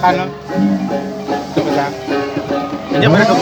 Ano? Ito ba lang? Hindi ba ito?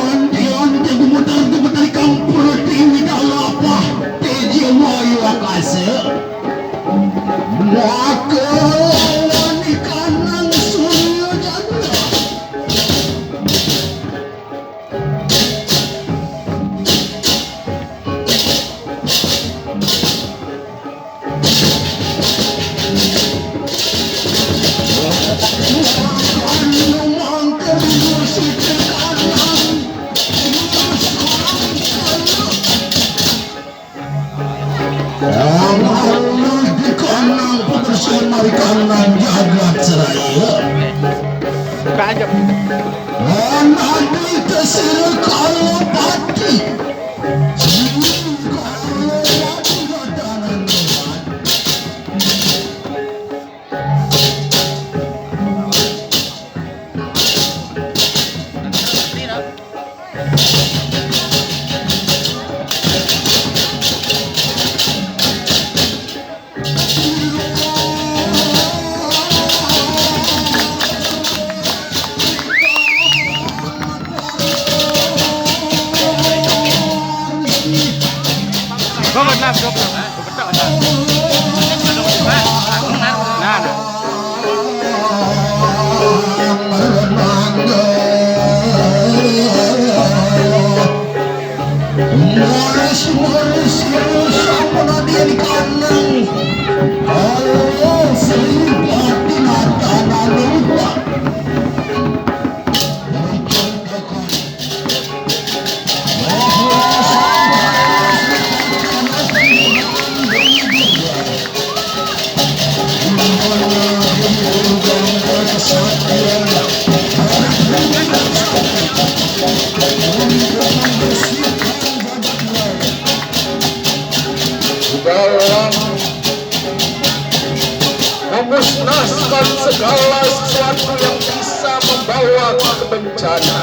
memusnahkan segala sesuatu yang bisa membawa bencana.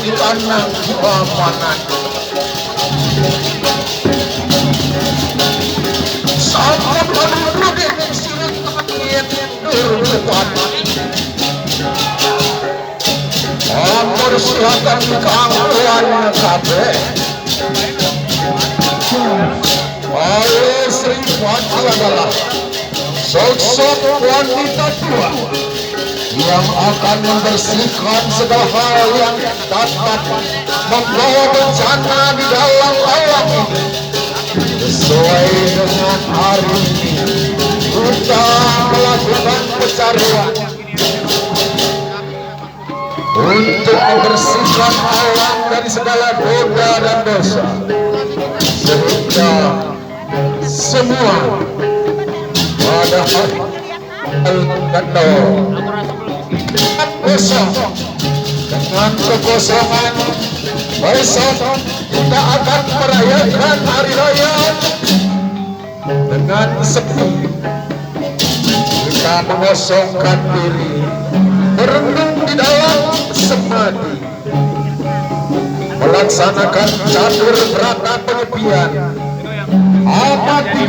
Di tanah keamanan sama penduduk yang sirik langit berdepan amor silakan kangguan kabe Ayo Sri Pati adalah sosok wanita tua yang akan membersihkan segala hal yang dapat membawa bencana di dalam alam ini. Sesuai dengan hari ini kita melakukan pencarian untuk membersihkan alam dari segala noda dan dosa, sehingga semua pada hari besok dengan kekosongan besok kita akan merayakan hari raya dengan sepi. Kita kita mengosongkan diri, merenung di dalam samadhi, melaksanakan catur berata penyepian, amati